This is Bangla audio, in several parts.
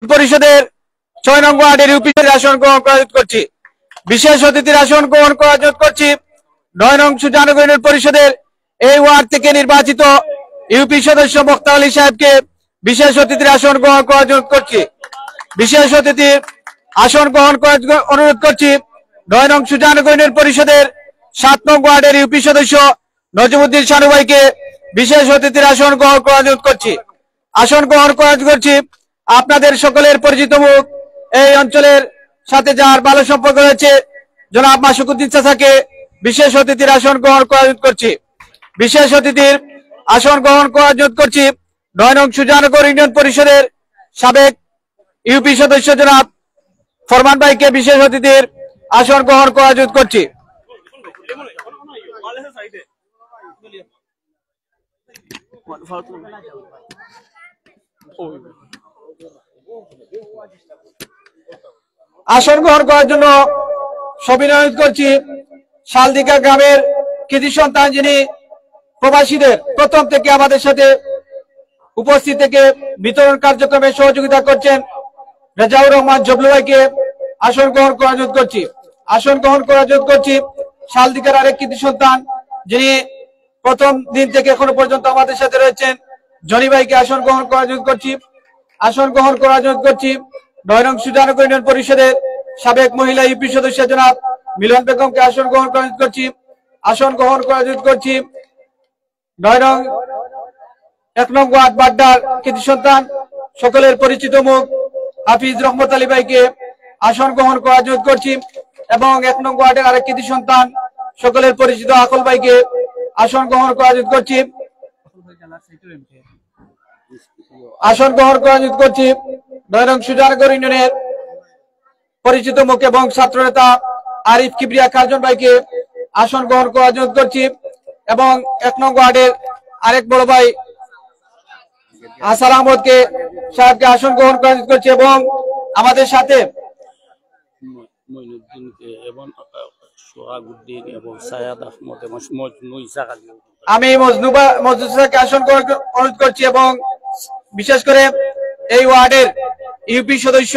পরিষদের ৬ নং ওয়ার্ডের ইউপি আসন গ্রহণ করা করছি। বিশেষ অতিথির আসন গ্রহণ করা করছি ৯ নং সুজানগর ইউনিয়ন পরিষদের এই ওয়ার্ড থেকে নির্বাচিত ইউপি সদস্য মোক্তার আলী সাহেবকে বিশেষ অতিথির আসন গ্রহণ করা করছি। বিশেষ অতিথির আসন গ্রহণ করার অনুরোধ করছি ৯ নং সুজানগর ইউনিয়ন পরিষদের ৭ নং ওয়ার্ডের ইউপি সদস্য নজমুদ্দিন শানু ভাইকে বিশেষ অতিথির আসন গ্রহণ করা করছি। আসন গ্রহণ করা করছি আপনাদের সকলের পরিচিত মুখ, এই অঞ্চলের সাথে যার ভালো সম্পর্ক রয়েছে জনাব মাসুকুদ্দিন চাচাকে বিশেষ অতিথির আসন গ্রহণ করা করছি। বিশেষ অতিথির আসন গ্রহণ করা করছি ৯ নং সুজানগর ইউনিয়ন পরিষদের সাবেক ইউপি সদস্য জনাব ফরমান ভাইকে বিশেষ অতিথির আসন গ্রহণ করা করছি। আসন গ্রহণ করার জন্য সবিনয় করছি শালদিকা গ্রামের কৃতি সন্তান, যিনি প্রবাসীদের প্রথম থেকে আমাদের সাথে উপস্থিত থেকে বিতরণ কার্যক্রমে সহযোগিতা করছেন রেজাউর রহমান জবলু ভাইকে আসন গ্রহণ করা করছি। আসন গ্রহণ করা করছি শালদিকার আরেক কৃতি সন্তান, যিনি প্রথম দিন থেকে এখনো পর্যন্ত আমাদের সাথে রয়েছেন জনি ভাইকে আসন গ্রহণ করা করছি। আসন গ্রহণ করা করছি ৯ নং সুজানগর ইউনিয়ন পরিষদের সাবেক মহিলা ইউপি সদস্য জনাব মিলন বেগমকে আসন গ্রহণ করা করছি। আসন গ্রহণ করা করছি ৯ নং ১ নং ওয়ার্ড বাড্ডার কৃতি সন্তান, সকলের পরিচিত মুখ হাফিজ রহমত আলী ভাইকে আসন গ্রহণ করা করছি এবং ১ নং ওয়ার্ডের আরেক কৃতি সন্তান, সকলের পরিচিত আকল ভাইকে আসন গ্রহণ করা করছি। আসন গ্রহণ করা করছি ৯ নং সুজানগর ইউনিয়নের পরিচিত মুখ এবং ছাত্র নেতা আরিফ কিবরিয়া কার্জন ভাইকে আসন গ্রহণ করা করছি এবং ১ নং ওয়ার্ডের আরেক বড় ভাই হাসান আহমদকে সাহেবকে আসন গ্রহণ করা করছি এবং আমাদের সাথে আমি মজনুসাকে আসন গ্রহণ করছি এবং বিশেষ করে এই ওয়ার্ডের ইউপি সদস্য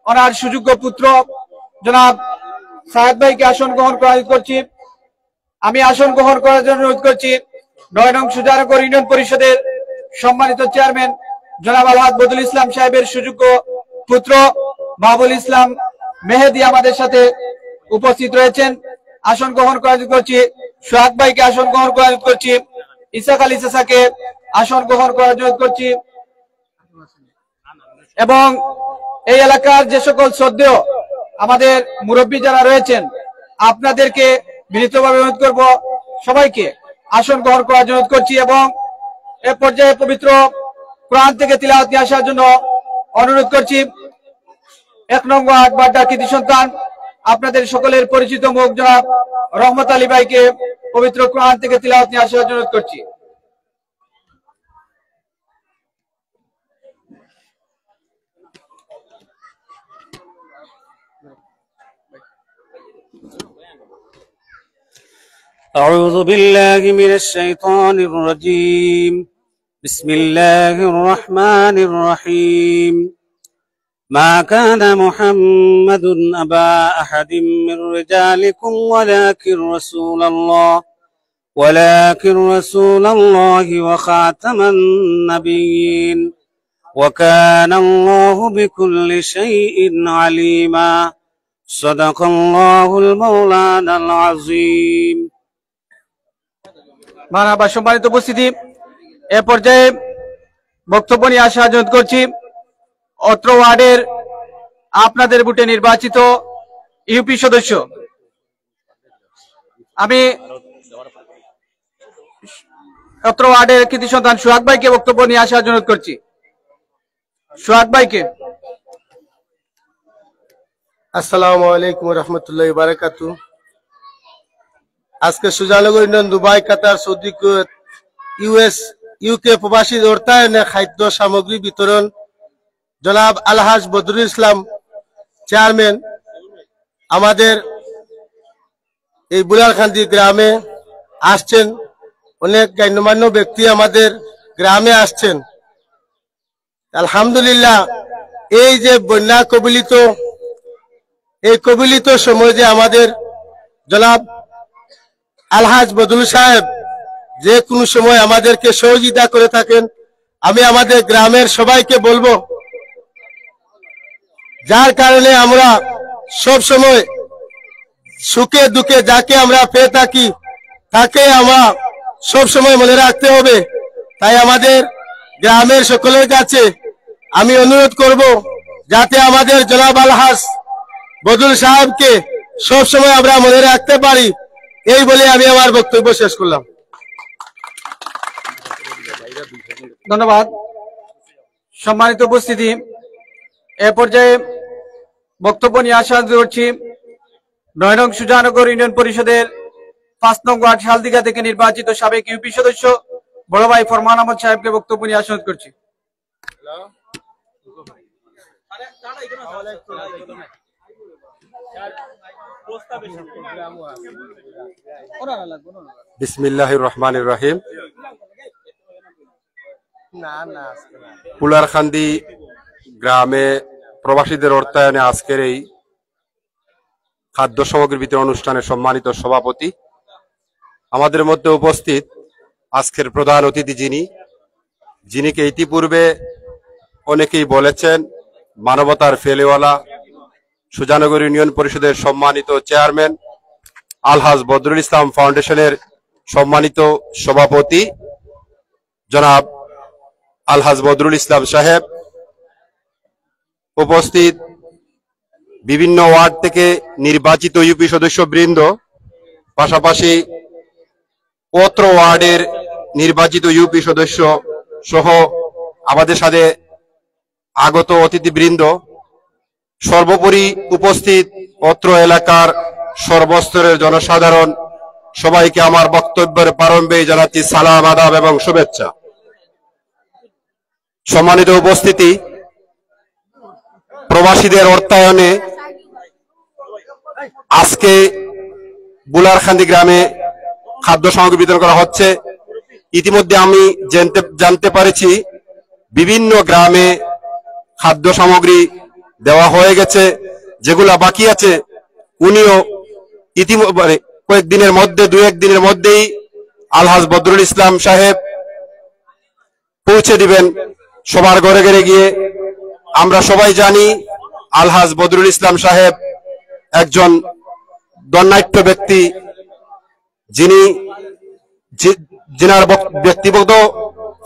ওনার সুযোগ্য পুত্র জনাব সাহেদ ভাইকে আসন গ্রহণ করা করছি। আমি আসন গ্রহণ করার জন্য অনুরোধ করছি ৯ নং সুজানগর ইউনিয়ন পরিষদের সম্মানিত চেয়ারম্যান জনাব আলহাজ বদুল ইসলাম সাহেবের সুযোগ্য পুত্র মাহবুল ইসলাম মেহেদি আমাদের সাথে উপস্থিত রয়েছেন। আসন গ্রহণ করা করছি সোহাগ ভাইকে আসন গ্রহণ করা করছি। ইসাক আলী চাচাকে আসন গ্রহণ করা করছি এবং এই এলাকার যে সকল শ্রদ্ধেয় আমাদের মুরব্বী যারা রয়েছেন আপনাদেরকে বিনীতভাবে অনুরোধ করব সবাইকে আসন গ্রহণ করার জন্য করছি এবং এ পর্যায়ে পবিত্র কোরআন থেকে তিলাওয়াত নিয়ে আসার জন্য অনুরোধ করছি ১ নং ওয়ার্ড বাড্ডার কৃতি সন্তান, আপনাদের সকলের পরিচিত মুখ জনাব রহমত আলী ভাইকে পবিত্র কোরআন থেকে তিলাওয়াত নিয়ে আসার জন্য অনুরোধ করছি। أعوذ بالله من الشيطان الرجيم. بسم الله الرحمن الرحيم. ما كان محمد أبا أحد من رجالكم ولكن رسول الله وخاتم النبيين وكان الله بكل شيء عليما. صدق الله المولانا العظيم. মাননীয় সম্মানিত উপস্থিতি, এ পর্যায়ে বক্তব্য নিয়ে আসার অনুরোধ করছি অত্র ওয়ার্ডের আপনাদের ভোটে নির্বাচিত ইউপি সদস্য, আমি অত্র ওয়ার্ডের কৃতি সন্তান সোহাগ ভাইকে বক্তব্য নিয়ে আসার অনুরোধ করছি। সোহাগ ভাইকে। আসসালামু আলাইকুম রহমতুল্লাহি ওয়া বারাকাতুহু। আজকে সুজানগর ইউনিয়ন, দুবাই, কাতার, সৌদি, কুয়েত, ইউএস, ইউকে প্রবাসী অর্থায়নে খাদ্য সামগ্রী বিতরণ জনাব আলহাজ বদরুল ইসলাম চেয়ারম্যান আমাদের এই বুলারখান্দি গ্রামে আসছেন। অনেক গণ্যমান্য ব্যক্তি আমাদের গ্রামে আসছেন। আলহামদুলিল্লাহ এই যে বন্যা কবলিত, এই কবলিত সময় যে আমাদের জনাব আলহাজ বদরুল সাহেব যে কোনো সময় আমাদেরকে সহযোগিতা করে থাকেন, আমি আমাদের গ্রামের সবাইকে বলবো, যার কারণে আমরা সব সময় সুখে দুঃখে যাকে আমরা পেয়ে থাকি তাকে আমরা সব সময় মনে রাখতে হবে। তাই আমাদের গ্রামের সকলের কাছে আমি অনুরোধ করব, যাতে আমাদের জনাব আলহাজ বদরুল সাহেবকে সব সময় আমরা মনে রাখতে পারি। এই বলে আমি আমার বক্তব্য শেষ করলাম। ধন্যবাদ। সম্মানিত উপস্থিতি, এ পর্যায়ে বক্তব্য নিয়ে আসা করছি ৯ নং সুজানগর ইউনিয়ন পরিষদের ৫ নং ওয়ার্ড শালদিঘা থেকে নির্বাচিত সাবেক ইউপি সদস্য বড় ভাই ফরমান আহমদ সাহেবকে বক্তব্য নিয়ে আসা করছি। বিসমিল্লাহির রহমানির রহিম। পুলারখান্দি গ্রামে প্রবাসীদের অর্থায়নে আজকের এই খাদ্য সামগ্রী বিতরণ অনুষ্ঠানের সম্মানিত সভাপতি, আমাদের মধ্যে উপস্থিত আজকের প্রধান অতিথি যিনিকে ইতিপূর্বে অনেকেই বলেছেন মানবতার ফেলেওয়ালা, সুজানগর ইউনিয়ন পরিষদের সম্মানিত চেয়ারম্যান, আলহাজ বদরুল ইসলাম ফাউন্ডেশনের সম্মানিত সভাপতি জনাব আলহাজ বদরুল ইসলাম সাহেব, উপস্থিত বিভিন্ন ওয়ার্ড থেকে নির্বাচিত ইউপি সদস্যবৃন্দ, পাশাপাশি অত্র ওয়ার্ডের নির্বাচিত ইউপি সদস্য সহ আমাদের সাথে আগত অতিথিবৃন্দ, সর্বোপরি উপস্থিত অত্র এলাকার সর্বস্তরের জনসাধারণ, সবাইকে আমার বক্তব্যের প্রারম্ভে জানাচ্ছি সালাম, আদাব এবং শুভেচ্ছা। সম্মানিত উপস্থিতি, প্রবাসীদের অর্থায়নে আজকে বুলারখান্দি গ্রামে খাদ্য সামগ্রী বিতরণ করা হচ্ছে। ইতিমধ্যে আমি জানতে পারছি বিভিন্ন গ্রামে খাদ্য সামগ্রী দেওয়া হয়ে গেছে, যেগুলা বাকি আছে উনিও ইতিমধ্যে কয়েকদিনের মধ্যে, দু একদিনের মধ্যেই আলহাজ বদরুল ইসলাম সাহেব পৌঁছে দিবেন সবার ঘরে ঘরে গিয়ে। আমরা সবাই জানি আলহাজ বদরুল ইসলাম সাহেব একজন দণ্ডাঢ্য ব্যক্তি, যিনার ব্যক্তিগত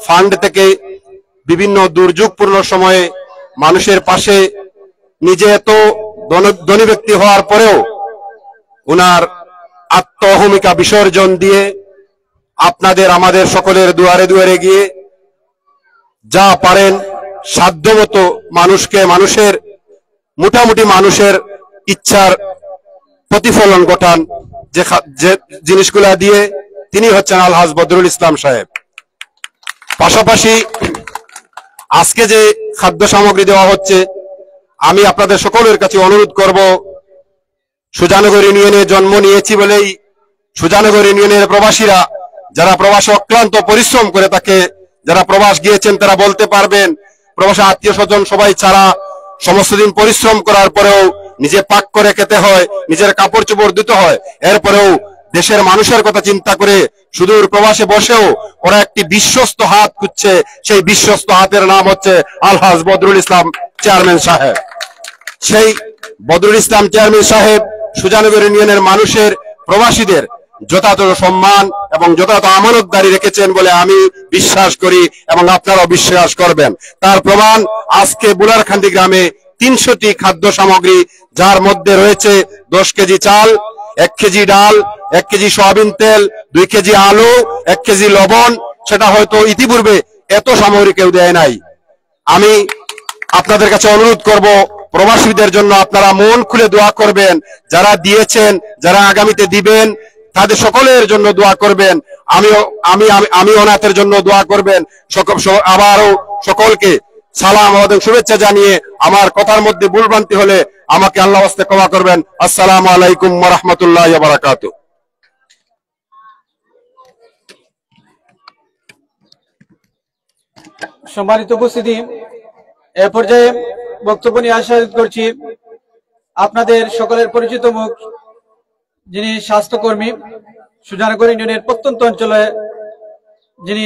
ফান্ড থেকে বিভিন্ন দুর্যোগপূর্ণ সময়ে মানুষের পাশে, নিজে এত ধনী ব্যক্তি হওয়ার পরেও উনার আত্মহমিকা বিসর্জন দিয়ে আপনাদের আমাদের সকলের দুয়ারে দুয়ারে গিয়ে যা পারেন সাধ্যমতো মানুষের মোটামুটি মানুষের ইচ্ছার প্রতিফলন ঘটান, যে জিনিসগুলা দিয়ে তিনি হচ্ছেন আলহাজ বদরুল ইসলাম সাহেব। পাশাপাশি আজকে যে খাদ্য সামগ্রী দেওয়া হচ্ছে, আমি আপনাদের সকলের কাছে অনুরোধ করব, সুজানগর ইউনিয়নে জন্ম নিয়েছি বলেই সুজানগর ইউনিয়নের প্রবাসীরা, যারা প্রবাসে অক্লান্ত পরিশ্রম করে থাকে, যারা প্রবাস গিয়েছেন তারা বলতে পারবেন, প্রবাসী আত্মীয় স্বজন সবাই ছাড়া সমস্ত দিন পরিশ্রম করার পরেও নিজে পাক করে খেতে হয়, নিজের কাপড় চোপড় দিতে হয়, এরপরেও দেশের মানুষের কথা চিন্তা করে সুদূর প্রবাসে বসেও ওরা একটি বিশ্বস্ত হাত খুঁজছে। সেই বিশ্বস্ত হাতের নাম হচ্ছে আলহাজ বদরুল ইসলাম চেয়ারম্যান সাহেব। সেই বদরুল ইসলাম চেয়ারম্যান সাহেব সুজানগর ইউনিয়নের মানুষের, প্রবাসীদের যথাযথ সম্মান এবং যথাযথ আমানতদারি রেখেছেন বলে আমি বিশ্বাস করি এবং আপনারাও বিশ্বাস করবেন। তার প্রমাণ আজকে বুলারখান্দি গ্রামে ৩০০টি খাদ্য সামগ্রী, যার মধ্যে রয়েছে 10 কেজি চাল, 1 কেজি ডাল, 1 কেজি সয়াবিন তেল, 2 কেজি আলু, 1 কেজি লবণ। সেটা হয়তো ইতিপূর্বে এত সামগ্রী কেউ দেয় নাই। আমি আপনাদের কাছে অনুরোধ করব, প্রবাসীদের জন্য আপনারা মন খুলে দোয়া করবেন, যারা দিয়েছেন, যারা আগামীতে দিবেন, তাদের সকলের জন্য দোয়া করবেন। আমি অনাথের জন্য দোয়া করবেন। আবারও সকলকে সালাম এবং শুভেচ্ছা জানিয়ে আমার কথার মধ্যে ভুলভ্রান্তি হলে আমাকে আল্লাহর ওয়াস্তে ক্ষমা করবেন। আসসালামু আলাইকুম ওয়া রাহমাতুল্লাহি ওয়া বারাকাতুহু। সম্মানিত উপস্থিতি, এ পর্যায়ে বক্তব্য নিয়ে আশা করছি আপনাদের সকলের পরিচিত মুখ, যিনি স্বাস্থ্যকর্মী, সুজানগর ইউনিয়নের প্রত্যন্ত অঞ্চলে যিনি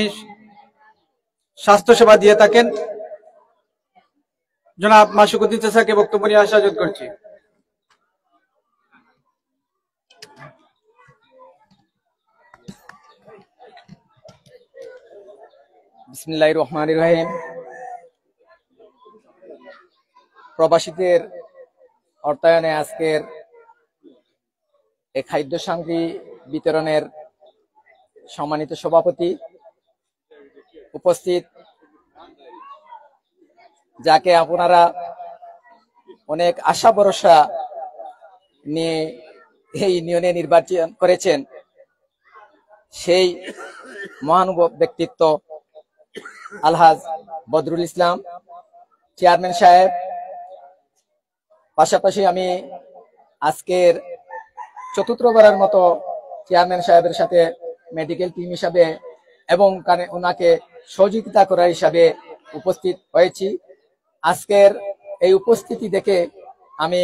স্বাস্থ্য সেবা দিয়ে থাকেন, জনাব মাসুকুদ্দিন চাচাকে বক্তব্য নিয়ে আশা করছি। বিসমিল্লাহির রহমানির রহিম। প্রবাসীদের অর্থায়নে আজকের এই খাদ্য সামগ্রী বিতরণের সম্মানিত সভাপতি উপস্থিত, যাকে আপনারা অনেক আশা ভরসা নিয়ে এই ইউনিয়নে নির্বাচন করেছেন, সেই মহানুভব ব্যক্তিত্ব আলহাজ বদরুল ইসলাম চেয়ারম্যান সাহেব, পাশাপাশি আমি আজকের চতুর্থবারের মতো চেয়ারম্যান সাহেবের সাথে মেডিকেল টিম হিসাবে এবং ওনাকে সহযোগিতা করার হিসাবে উপস্থিত হয়েছি। আজকের এই উপস্থিতি দেখে আমি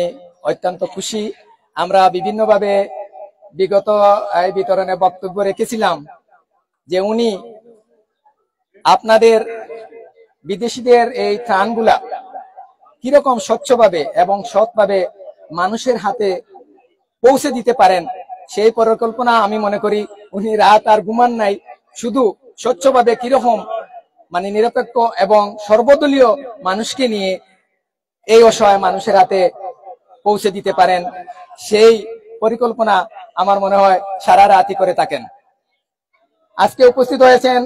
অত্যন্ত খুশি। আমরা বিভিন্নভাবে বিগত এই বিতরণে বক্তব্য রেখেছিলাম যে উনি আপনাদের বিদেশিদের এই ত্রাণগুলা কিরকম স্বচ্ছভাবে এবং সৎভাবে মানুষের হাতে পৌঁছে দিতে পারেন, সেই পরিকল্পনা আমি মনে করি উনি রাত আর ঘুমান নাই, শুধু স্বচ্ছভাবে কিরকম মানে নিরপেক্ষ এবং সর্বদলীয় মানুষকে নিয়ে এই অসহায় মানুষের হাতে পৌঁছে দিতে পারেন, সেই পরিকল্পনা আমার মনে হয় সারা রাতই করে থাকেন। আজকে উপস্থিত হয়েছেন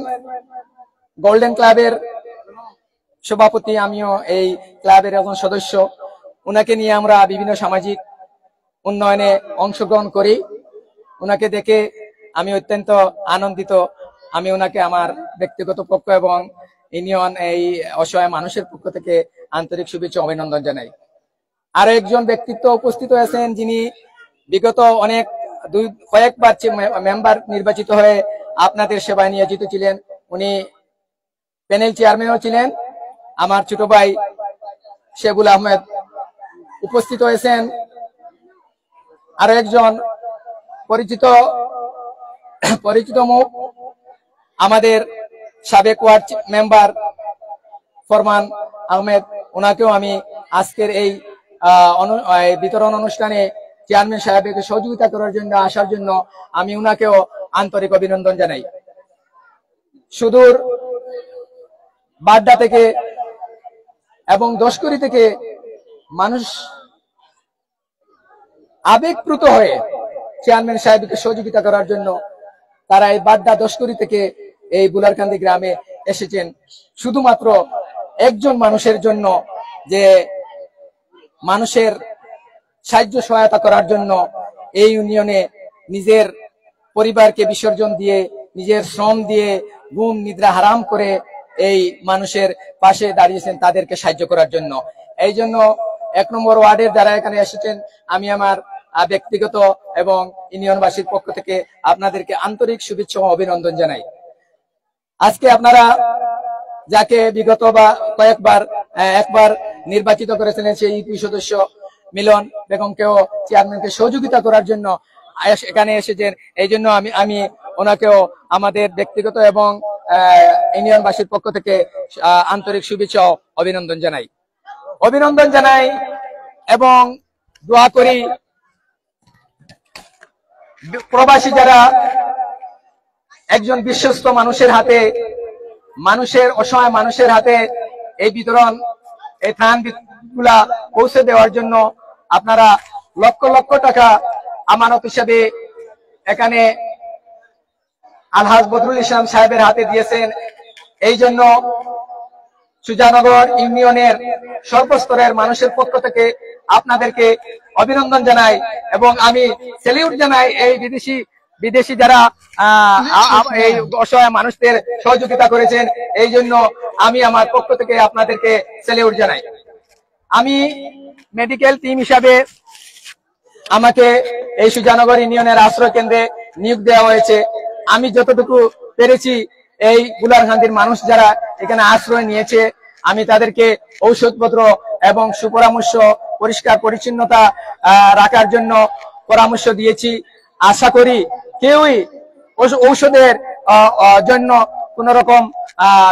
গোল্ডেন ক্লাবের সভাপতি, আমিও এই ক্লাবের একজন সদস্য। উনাকে নিয়ে আমরা বিভিন্ন সামাজিক উন্নয়নে অংশগ্রহণ করি। উনাকে দেখে আমি অত্যন্ত আনন্দিত। আমি ওনাকে আমার ব্যক্তিগত পক্ষ এবং ইউনিয়ন এই অসহায় মানুষের পক্ষ থেকে আন্তরিক শুভেচ্ছা অভিনন্দন জানাই। আরো একজন ব্যক্তিত্ব উপস্থিত হয়েছেন, যিনি বিগত কয়েকবার মেম্বার নির্বাচিত হয়ে আপনাদের সেবায় নিয়োজিত ছিলেন। উনি প্যানেল চেয়ারম্যানও ছিলেন, আমার ছোট ভাই শেবুল আহমেদ। উপস্থিত হয়েছেন আরো একজন পরিচিত মুখ, আমাদের সাবেক ওয়ার্ড মেম্বার ফরমান আহমেদ। ওনাকেও আমি আজকের এই বিতরণ অনুষ্ঠানে চেয়ারম্যান সাহেবকে সহযোগিতা করার জন্য আসার জন্য আমি ওনাকেও আন্তরিক অভিনন্দন জানাই। সুদূর বাড্ডা থেকে এবং দশকরি থেকে মানুষ আবেগপ্রুত হয়ে চেয়ারম্যান সাহেবকে সহযোগিতা করার জন্য তারা এই বাড্ডা দশকরি থেকে এই বুলারকান্দি গ্রামে এসেছেন, শুধুমাত্র একজন মানুষের জন্য, যে মানুষের সাহায্য সহায়তা করার জন্য এই ইউনিয়নে নিজের পরিবারকে বিসর্জন দিয়ে, নিজের শ্রম দিয়ে, ঘুম নিদ্রা হারাম করে এই মানুষের পাশে দাঁড়িয়েছেন তাদেরকে সাহায্য করার জন্য। এই জন্য 1 নম্বর ওয়ার্ডের যারা এখানে এসেছেন, আমি আমার ব্যক্তিগত এবং ইউনিয়নবাসীর পক্ষ থেকে আপনাদেরকে আন্তরিক শুভেচ্ছা ও অভিনন্দন জানাই। আজকে আপনারা যাকে বিগত বা একবার নির্বাচিত করেছিলেন, সেই ইউপি সদস্য মিলন বেগমকেও চেয়ারম্যানকে সহযোগিতা করার জন্য এখানে এসেছেন। এই জন্য আমি ওনাকেও আমাদের ব্যক্তিগত এবং ইউনিয়নবাসীর পক্ষ থেকে আন্তরিক শুভেচ্ছা ও অভিনন্দন জানাই এবং দোয়া করি প্রবাসী যারা একজন বিশ্বস্ত মানুষের হাতে, অসহায় মানুষের হাতে এই বিতরণ, এই ত্রাণ গুলা পৌঁছে দেওয়ার জন্য আপনারা লক্ষ লক্ষ টাকা আমানত হিসাবে এখানে আলহাজ বদরুল ইসলাম সাহেবের হাতে দিয়েছেন। এই জন্য সুজানগর ইউনিয়নের সর্বস্তরের মানুষের পক্ষ থেকে আপনাদেরকে অভিনন্দন জানাই এবং আমি স্যালিউট জানাই এই বিদেশি যারা এই অসহায় মানুষদের সহযোগিতা করেছেন। এই জন্য আমি আমার পক্ষ থেকে আপনাদেরকে স্যালিউট জানাই। আমি মেডিকেল টিম হিসাবে আমাকে এই সুজানগর ইউনিয়নের আশ্রয় কেন্দ্রে নিয়োগ দেওয়া হয়েছে। আমি যতটুকু পেরেছি এই বুলারকান্দির মানুষ যারা এখানে আশ্রয় নিয়েছে, আমি তাদেরকে ঔষধপত্র এবং সুপরামর্শ, পরিষ্কার পরিচ্ছন্নতা রাখার জন্য পরামর্শ দিয়েছি। আশা করি কেউই ঔষধের জন্য কোন রকম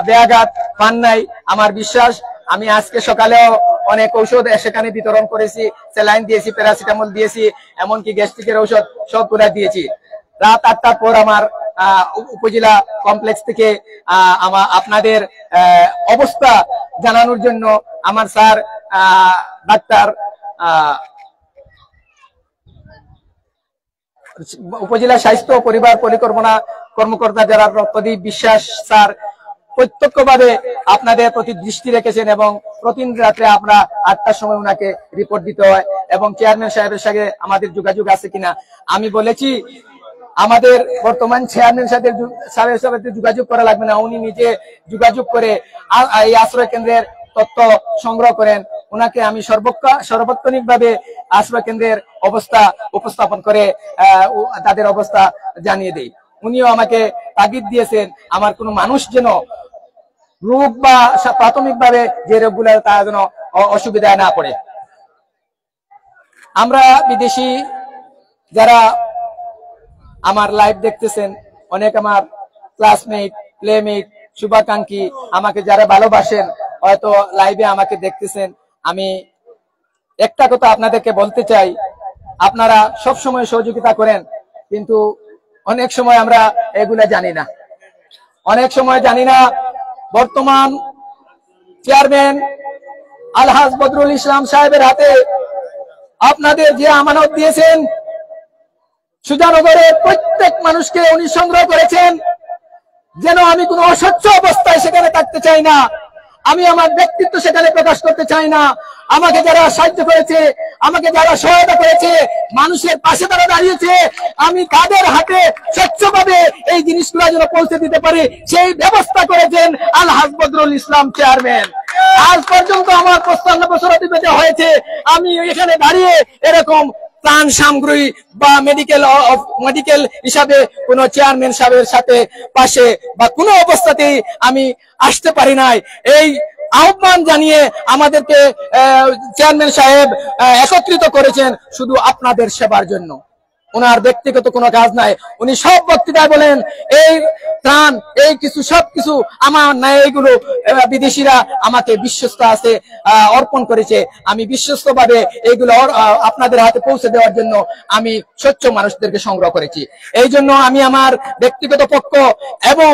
ব্যাঘাত পান নাই। আমার বিশ্বাস, আমি আজকে সকালেও অনেক ঔষধ সেখানে বিতরণ করেছি, স্যালাইন দিয়েছি, প্যারাসিটামল দিয়েছি, এমনকি গ্যাস্ট্রিকের ঔষধ সবগুলা দিয়েছি। রাত 8টার পর আমার উপজেলা কমপ্লেক্স থেকে আপনাদের অবস্থা জানানোর জন্য আমার স্যার ডাক্তার উপজেলা স্বাস্থ্য ও পরিবার পরিকল্পনা কর্মকর্তা যারা প্রদীপ বিশ্বাস স্যার প্রত্যক্ষভাবে আপনাদের প্রতি দৃষ্টি রেখেছেন এবং প্রতিদিন রাত্রে আমরা 8টার সময় ওনাকে রিপোর্ট দিতে হয় এবং চেয়ারম্যান সাহেবের সঙ্গে আমাদের যোগাযোগ আছে কিনা। আমি বলেছি আমাদের বর্তমান চেয়ারম্যান সাহেবের সাথে যোগাযোগ করা লাগবে না, উনি নিজে যোগাযোগ করে এই আশ্রয় কেন্দ্রের তথ্য সংগ্রহ করেন। ওনাকে আমি সর্বক্ষণিক ভাবে আশ্রয় কেন্দ্রের অবস্থা উপস্থাপন করে তাদের অবস্থা জানিয়ে দেই। উনিও আমাকে তাগিদ দিয়েছেন আমার কোনো মানুষ যেন রোগ বা প্রাথমিকভাবে যে রোগগুলো তা যেন অসুবিধায় না পড়ে। আমরা বিদেশি যারা আমার লাইভ দেখতেছেন, অনেক আমার ক্লাসমেট, প্লেমেট, শুভাকাঙ্ক্ষী, আমাকে যারা ভালোবাসেন, হয়তো লাইভে আমাকে দেখতেছেন। আমি একটা কথা আপনাদেরকে বলতে চাই, আপনারা সব সময় সহযোগিতা করেন, কিন্তু অনেক সময় আমরা এগুলা জানি না, অনেক সময় জানি না। বর্তমান চেয়ারম্যান আলহাজ বদরুল ইসলাম সাহেবের হাতে আপনাদের যে আমানত দিয়েছেন, সুজানগরের প্রত্যেক মানুষকে উনি সংগ্রহ করেছেন। যেন আমি কোনো অস্বচ্ছ অবস্থায় সেখানে থাকতে চাই না, আমি আমার ব্যক্তিত্ব সেখানে প্রকাশ করতে চাই না। আমাকে যারা সাহায্য করেছে, আমাকে যারা সহায়তা করেছে, মানুষের পাশে তারা দাঁড়িয়েছে, আমি তাদের হাতে স্বচ্ছভাবে এই জিনিসগুলো যেন পৌঁছে দিতে পারি, সেই ব্যবস্থা করেছেন আলহাজ বদরুল ইসলাম চেয়ারম্যান। আজ পর্যন্ত আমার 55 বছর অতিবাহিত হয়েছে, আমি এখানে দাঁড়িয়ে এরকম ত্রাণ সামগ্রী বা মেডিকেল হিসাবে কোন চেয়ারম্যান সাহেবের সাথে পাশে বা কোনো অবস্থাতেই আমি আসতে পারি নাই। এই আহ্বান জানিয়ে আমাদেরকে চেয়ারম্যান সাহেব একত্রিত করেছেন শুধু আপনাদের সেবার জন্য, ওনার ব্যক্তিগত কোনো কাজ নাই। উনি সব বক্তৃতায় বলেন এই ত্রাণ, এই কিছু সবকিছু আমার নাই, এইগুলো বিদেশিরা আমাকে বিশ্বস্ত আছে অর্পণ করেছে, আমি বিশ্বস্ত ভাবে এইগুলো আপনাদের হাতে পৌঁছে দেওয়ার জন্য আমি স্বচ্ছ মানুষদেরকে সংগ্রহ করেছি। এই জন্য আমি আমার ব্যক্তিগত পক্ষ এবং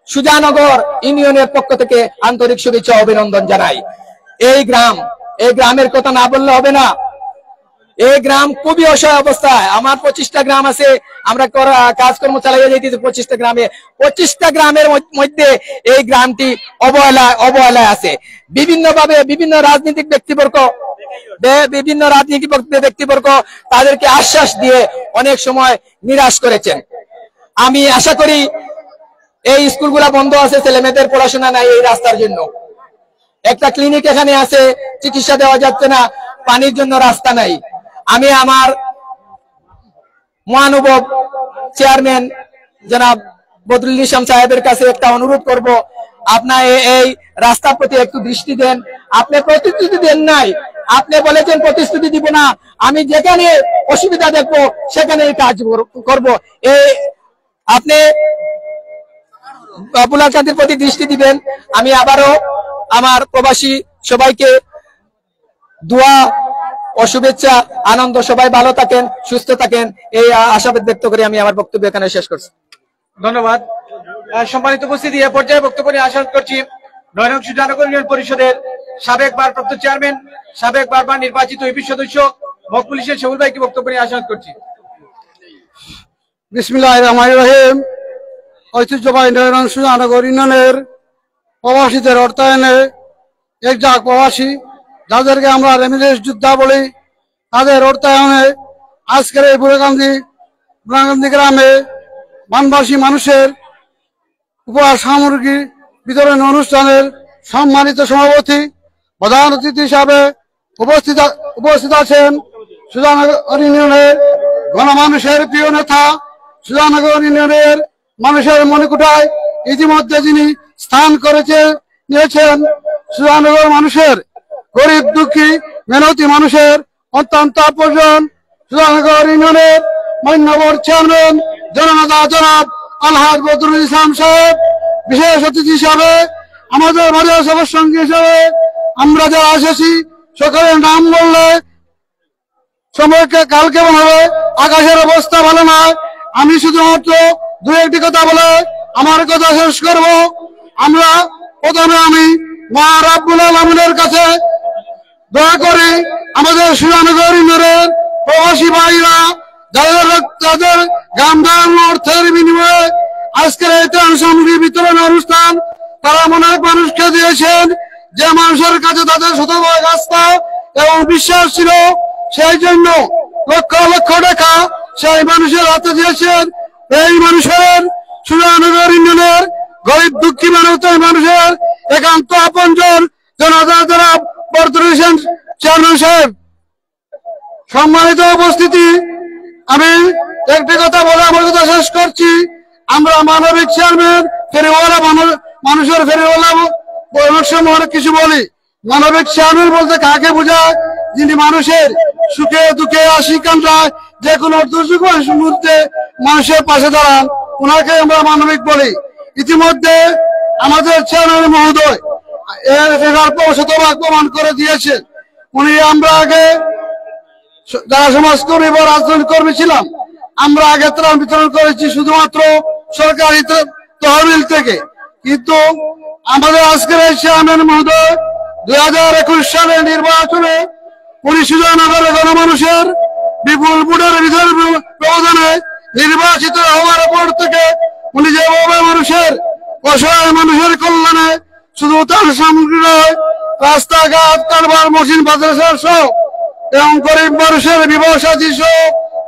সুজানগর ইউনিয়নের পক্ষ থেকে আন্তরিক শুভেচ্ছা অভিনন্দন জানাই। এই গ্রামের কথা না বললে হবে না। এই গ্রাম খুবই অসহায় অবস্থায়। আমার 25টা গ্রাম আছে, আমরা কাজকর্ম চালিয়ে যেতেছি 25টা গ্রামে। 25টা গ্রামের মধ্যে এই গ্রামটি অবহেলায় আছে। বিভিন্নভাবে বিভিন্ন রাজনৈতিক ব্যক্তিবর্গ তাদেরকে আশ্বাস দিয়ে অনেক সময় নিরাশ করেছেন। আমি আশা করি এই স্কুলগুলা বন্ধ আছে, ছেলেমেয়েদের পড়াশোনা নাই এই রাস্তার জন্য। একটা ক্লিনিক এখানে আছে, চিকিৎসা দেওয়া যাচ্ছে না, পানির জন্য রাস্তা নাই। আমি আমার মহানুভব চেয়ারম্যান জনাব বদরুল ইসলাম সাহেবের কাছে একটা অনুরোধ করব, আপনার এই রাস্তার প্রতি একটু দৃষ্টি দেন। আপনি প্রতিশ্রুতি দেন নাই, আপনি বলেছেন প্রতিশ্রুতি দিব না, আমি যেখানে অসুবিধা দেখবো সেখানে কাজ করব। আপনি বুলার কান্তির প্রতি দৃষ্টি দিবেন। আমি আবারও আমার প্রবাসী সবাইকে দোয়া ও শুভেচ্ছা, আনন্দ, সবাই ভালো থাকেন, সুস্থ থাকেন, এই আশাবাদ ব্যক্ত করে আমি আমার বক্তব্য এখানে শেষ করছি। ধন্যবাদ। সম্মানিত উপস্থিতি, এ পর্যায়ে বক্তব্য নিয়ে আশা করছি নয়নং সুজানগর ইউনিয়ন পরিষদের সাবেক ভারপ্রাপ্ত চেয়ারম্যান, সাবেক বারবার নির্বাচিত ইউপি সদস্য মকবুল হোসেন সেবুল ভাইকে বক্তব্য নিয়ে আশা করছি। বিসমিল্লাহির রহমানির রহিম। ঐতিহ্যবাহী নয়নং সুজানগর ইউনিয়নের প্রবাসীদের অর্থায়নে একজাক প্রবাসী, যাদেরকে আমরা রেমিটেন্স যোদ্ধা বলি, তাদের অর্থায়নে আজকের এই বুড়াকান্দি গ্রামে বানবাসী মানুষের উপহার সামগ্রী বিতরণ অনুষ্ঠানের সম্মানিত সভাপতি, প্রধান অতিথি হিসাবে উপস্থিত আছেন সুজানগর ইউনিয়নের গণমানুষের প্রিয় নেতা, সুজানগর ইউনিয়নের মানুষের মনিকুটায় ইতিমধ্যে যিনি স্থান নিয়েছেন, সুজানগর মানুষের গরিব দুঃখী মেহনতি মানুষের অত্যন্ত প্রয়োজন। সুজানগর ইউনিয়নের মান্যবর চেয়ারম্যান জননেতা জনাব আলহাজ বদরুল ইসলাম সাহেব বিশেষ অতিথি হিসাবে, আমাদের বাড়ির সবার সঙ্গী হিসাবে আমরা যারা এসেছি সকলের নাম বললে সময়কে কালকে হবে, আকাশের অবস্থা ভালো নয়। আমি শুধুমাত্র দু একটি কথা বলে আমার কথা শেষ করব। আমরা প্রথমে আমি মা রাব্বুল আলামিনের কাছে দোয়া করি আমাদের সুজানগর ইউনিয়নের প্রবাসী ভাইরা যাদের গামদান অর্থের বিনিময়ে আজকের এই ত্রাণ সামগ্রী বিতরণ অনুষ্ঠান তারা অনেক মানুষকে দিয়েছেন, যে মানুষের কাছে তাদের শতভাগ আস্থা এবং বিশ্বাস ছিল, সেই জন্য লক্ষ লক্ষ টাকা সেই মানুষের হাতে দিয়েছেন। এই মানুষের সুজানগর ইউনিয়নের গরিব দুঃখী মানুষের একান্ত আপনজন জনাব বদরুল ইসলাম চেয়ারম্যান সাহেব। সম্মানিত উপস্থিতি, আমি একটি কথা বলে আমার কথা শেষ করছি। আমরা মানবিক চেয়ারম্যান ফেরিওয়ালা মানুষের ফেরিওয়ালা অনেক সময় অনেক কিছু বলি। মানবিক চেয়ারম্যান বলতে কাকে বোঝায়? যিনি মানুষের সুখে দুঃখে হাসি কান্নায় যে কোনো দুর্যোগ মুহূর্তে মানুষের পাশে দাঁড়ান, ওনাকে আমরা মানবিক বলি। ইতিমধ্যে আমাদের চেয়ারম্যান মহোদয় এর শতভাগ প্রমাণ করে দিয়েছেন। উনি আমরা আগে যারা সমাজকর্মী বা রাজনৈতিক কর্মী ছিলাম, আমরা আগে ত্রাণ বিতরণ করেছি শুধুমাত্র সরকারি তহবিল থেকে, কিন্তু আমাদের আজকের এই চেয়ারম্যান মহোদয় 2021 সালের নির্বাচনে উনি সুজানগরের গণমানুষের বিপুল ভোটের ব্যবধানে নির্বাচিত হওয়ার পর থেকে উনি যেভাবে মানুষের অসহায় মানুষের কল্যাণে শুধু তার সামগ্রী নয়, রাস্তাঘাট কারবার মসজিদ মাদ্রাসা সহ এবং গরিব মানুষের বিবাহ সাথী সহ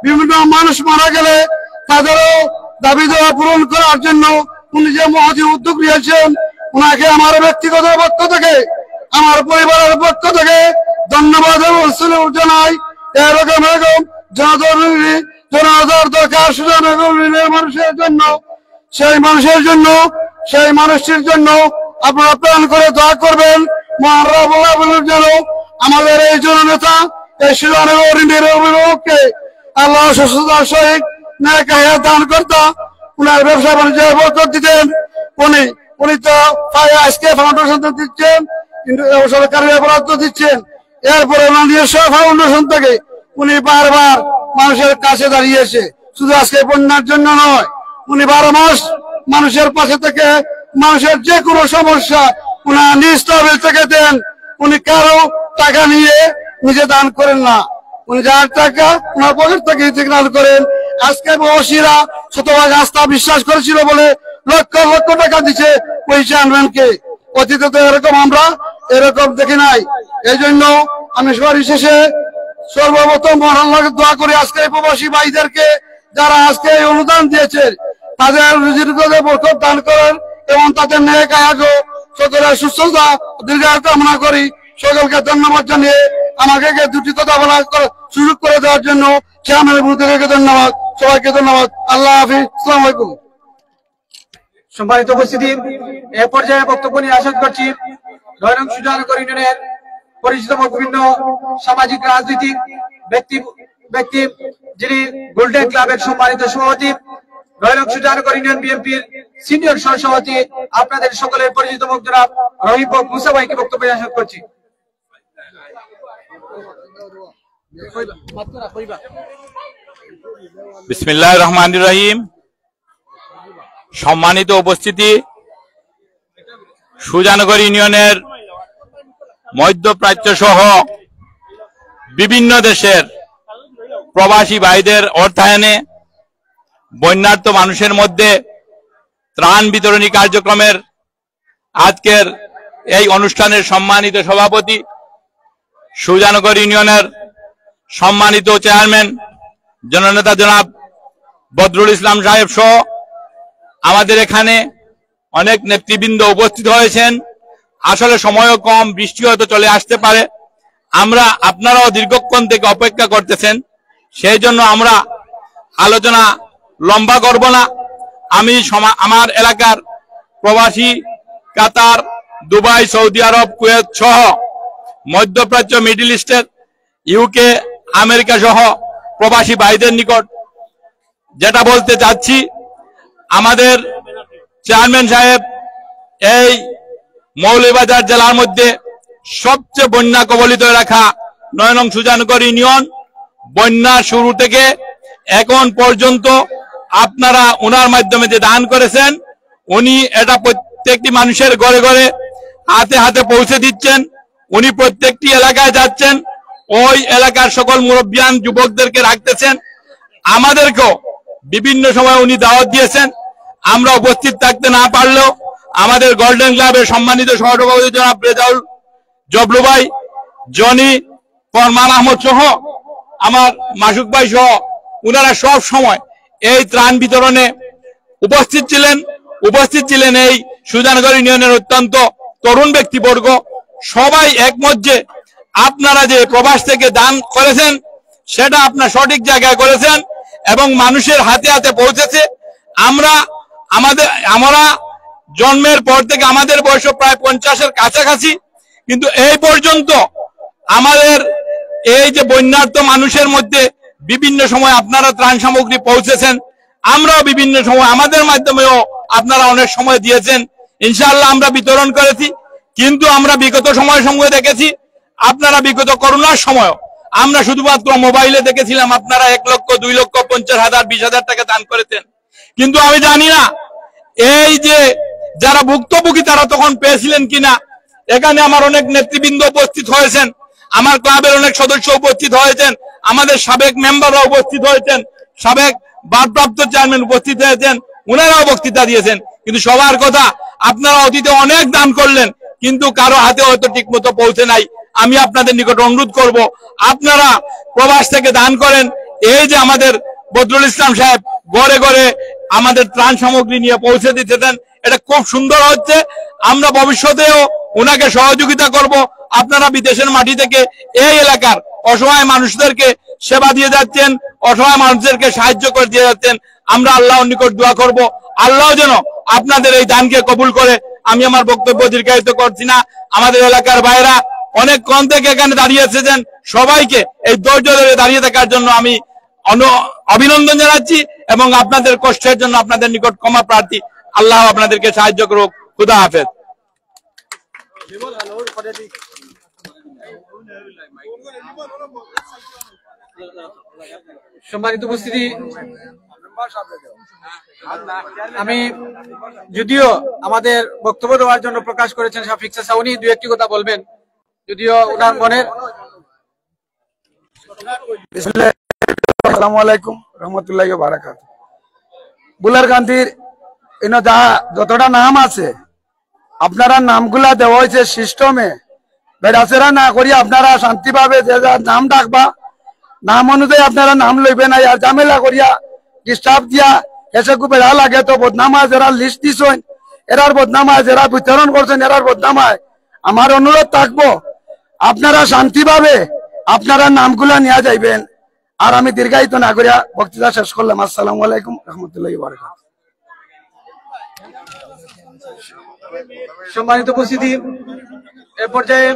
বিভিন্ন মানুষ মারা গেলে তাদেরও দাবি দেওয়া পূরণ করার জন্য উনি যে মহতি উদ্যোগ নিয়েছেন, ওনাকে আমার ব্যক্তিগত পক্ষ থেকে আমার পরিবারের পক্ষ থেকে ধন্যবাদ এবং জানাই। এরকম জনতার দরকার সুজানগরের মানুষের জন্য, সেই মানুষের জন্য, সেই মানুষটির জন্য আপনারা প্রাণ করে দোয়া করবেন। মহারাবুলের জন্য আমাদের এই জননেতা এই সুজানগরের অভিভাবককে আল্লাহ সুস্থতার সহিত ন্যায় হায়াত দান করতা, উনার ব্যবসা বাণিজ্যের বরকত দিতেন। উনি তো আজকে ফাউন্ডেশন দিচ্ছেন, কিন্তু সরকারি বরাদ্দ দিচ্ছেন। এরপরে নিজস্ব ফাউন্ডেশন থেকে উনি বারবার মানুষের কাছে দাঁড়িয়েছে, শুধু আজকে বন্যার জন্য নয়, উনি 12 মাস মানুষের পাশে থেকে মানুষের যে কোনো সমস্যা উনার নিজ তহবিল থেকে দেন। উনি কারো টাকা নিয়ে নিজে দান করেন না, উনি যার টাকা ওনার পকেট থেকে দান করেন। আজকে প্রবাসীরা শতভাগ আস্থা বিশ্বাস করেছিল বলে লক্ষ লক্ষ টাকা দিচ্ছে ওই চেয়ারম্যানকে। অতীতে তো এরকম আমরা এরকম দেখি নাই। এই জন্য আমি সরিশেষে সর্বপ্রথম আল্লাহকে দোয়া করি আজকে প্রবাসী ভাইদেরকে যারা আজকে এই অনুদান দিয়েছে তাদের রুজির বরকত দান করেন এবং তাদের নেক হায়াত সকলের সুস্থতা দীর্ঘায়ু কামনা করি। সকলকে ধন্যবাদ জানিয়ে আমাকে দুটি কথা বলার সুযোগ করে দেওয়ার জন্য চেয়ারম্যানের প্রতি ধন্যবাদ। সবাইকে ধন্যবাদ। আল্লাহ হাফিজ। আসসালামু আলাইকুম। সম্মানিত উপস্থিতি, এ পর্যায়ে বক্তব্য নিয়ে আশা করছি নয়রং সুজানগর ইউনিয়নের পরিচিত বিভিন্ন সামাজিক রাজনৈতিক ব্যক্তি যিনি গোল্ডেন ক্লাবের সম্মানিত সভাপতি, নয়রং সুজানগর ইউনিয়ন বিএনপির সিনিয়র সহসভাপতি, আপনাদের সকলের পরিচিত মুখ জনাব রহিম মুসা ভাইকে বক্তব্য নিয়ে আশা করছি। বিসমিল্লাহির রহমানির রহিম। সম্মানিত উপস্থিতি, সুজানগর ইউনিয়নের মধ্যপ্রাচ্য সহ বিভিন্ন দেশের প্রবাসী ভাইদের অর্থায়নে বন্যার্ত মানুষের মধ্যে ত্রাণ বিতরণী কার্যক্রমের আজকের এই অনুষ্ঠানের সম্মানিত সভাপতি, সুজানগর ইউনিয়নের সম্মানিত চেয়ারম্যান জননেতা জনাব বদরুল ইসলাম সাহেব সহ আমাদের এখানে অনেক নেতৃবৃন্দ উপস্থিত হয়েছেন। আসলে সময়ও কম, বৃষ্টি হয়তো চলে আসতে পারে, আপনারাও দীর্ঘক্ষণ থেকে অপেক্ষা করতেছেন, সেই জন্য আমরা আলোচনা লম্বা করব না। আমি আমার এলাকার প্রবাসী কাতার, দুবাই, সৌদি আরব, কুয়েত সহ মধ্যপ্রাচ্য, মিডল ইস্টের, ইউকে, আমেরিকা সহ প্রবাসী ভাইদের নিকট যেটা বলতে চাচ্ছি, আমাদের চেয়ারম্যান সাহেব এই মৌলভীবাজার জেলার মধ্যে সবচেয়ে বন্যা কবলিত রাখা 9 নং সুজানগর ইউনিয়ন, বন্যা শুরু থেকে এখন পর্যন্ত আপনারা ওনার মাধ্যমে যে দান করেছেন, উনি এটা প্রত্যেকটি মানুষের ঘরে ঘরে হাতে হাতে পৌঁছে দিচ্ছেন। উনি প্রত্যেকটি এলাকায় যাচ্ছেন, ওই এলাকার সকল মুরব্বিয়ান যুবকদেরকে রাখতেছেন। আমাদেরকেও বিভিন্ন সময় উনি দাওয়াত দিয়েছেন, আমরা উপস্থিত থাকতে না পারলেও আমাদের গোল্ডেন ক্লাবের সম্মানিত সহসভাপতি জনাব রেজাউল জবলু ভাই, জনি, ফরমান আহমদ সহ আমার মাসুক ভাই সহ উনারা সব সময় এই ত্রাণ বিতরণে উপস্থিত ছিলেন। এই সুজানগর ইউনিয়নের অত্যন্ত তরুণ ব্যক্তিবর্গ সবাই একমত যে আপনারা যে প্রবাস থেকে দান করেছেন সেটা আপনার সঠিক জায়গায় করেছেন এবং মানুষের হাতে হাতে পৌঁছেছে। আমরা জন্মের পর থেকে আমাদের বয়স প্রায় 50-এর কাছাকাছি, কিন্তু এই পর্যন্ত আমাদের এই যে বন্যার্ত মানুষের মধ্যে বিভিন্ন সময় আপনারা ত্রাণ সামগ্রী পৌঁছেছেন, আমরাও বিভিন্ন সময় আমাদের মাধ্যমেও আপনারা অনেক সময় দিয়েছেন। ইনশাআল্লাহ আমরা বিতরণ করেছি, কিন্তু আমরা বিগত সময় দেখেছি, আপনারা বিগত করোনার সময় আমরা শুধুমাত্র মোবাইলে দেখেছিলাম আপনারা 1 লক্ষ, 2 লক্ষ, 50,000, 20,000 টাকা দান করেছেন। কিন্তু আমি জানি না এই যে যারা ভুক্তভোগী তারা তখন পেয়েছিলেন কিনা। এখানে আমার অনেক নেতৃবৃন্দ উপস্থিত হয়েছেন, আমার ক্লাবের অনেক সদস্য উপস্থিত হয়েছেন, আমাদের সাবেক মেম্বাররা উপস্থিত হয়েছেন, সাবেক ভারপ্রাপ্ত চেয়ারম্যান উপস্থিত হয়েছেন, ওনারাও বক্তৃতা দিয়েছেন। কিন্তু সবার কথা, আপনারা অতীতে অনেক দান করলেন, কিন্তু কারো হাতে হয়তো ঠিক মতো পৌঁছে নাই। আমি আপনাদের নিকট অনুরোধ করব, আপনারা প্রবাস থেকে দান করেন। এই যে আমাদের বদরুল ইসলাম সাহেব ঘরে ঘরে আমাদের ত্রাণ সামগ্রী নিয়ে পৌঁছে দিতে দেন, এটা খুব সুন্দর হচ্ছে। আমরা ভবিষ্যতেও ওনাকে সহযোগিতা করব। আপনারা বিদেশের মাটি থেকে এই এলাকার অসহায় মানুষদেরকে সেবা দিয়ে যাচ্ছেন, অসহায় মানুষদেরকে সাহায্য করে দিয়ে যাচ্ছেন। আমরা আল্লাহর নিকট দোয়া করব, আল্লাহ যেন আপনাদের এই দানকে কবুল করে। আমি আমার বক্তব্য দীর্ঘায়িত করছি না। আমাদের এলাকার ভাইরা অনেকক্ষণ থেকে এখানে দাঁড়িয়ে এসেছেন, সবাইকে এই ধৈর্য ধরে দাঁড়িয়ে থাকার জন্য আমি অভিনন্দন জানাচ্ছি এবং আপনাদের কষ্টের জন্য আপনাদের নিকট ক্ষমা প্রার্থী। আল্লাহ আপনাদেরকে সাহায্য করুক। খুদা হাফেজ। সম্মানিত উপস্থিতি, আমি যদিও আমাদের বক্তব্য দেওয়ার জন্য প্রকাশ করেছেন শাফিক চাচা, উনি 2-1টি কথা বলবেন, যদিও ওনার মনের। আসসালামু আলাইকুম রহমতুল্লাহি ওয়া বারাকাতুহু। বুলার কান্তির যতটা নাম আছে, আপনারা নামগুলা দেওয়া হয়েছে সিস্টেমে, বেড়াচেরা না করি আপনারা শান্তিভাবে যে যার নাম ডাকবা, নাম অনুযায়ী আপনারা নাম লইবেন। আর ঝামেলা করিয়া ডিস্টার্ব দিয়া এসে খুব বেড়া লাগে তো বদনামায় যারা লিস্ট দিছেন, এরার বদনামায় যারা বিতরণ করছেন, এরার বদনামায় আমার অনুরোধ থাকবো আপনারা শান্তিভাবে আপনারা নামগুলা নিয়ে যাইবেন। আর আমি দীর্ঘায়িত না করিয়া বক্তৃতা শেষ করলাম। আসসালামু আলাইকুম রহমতুল্লাহি ওয়া বারাকাতুহু। সম্মানিত উপস্থিতি, এ পর্যায়ে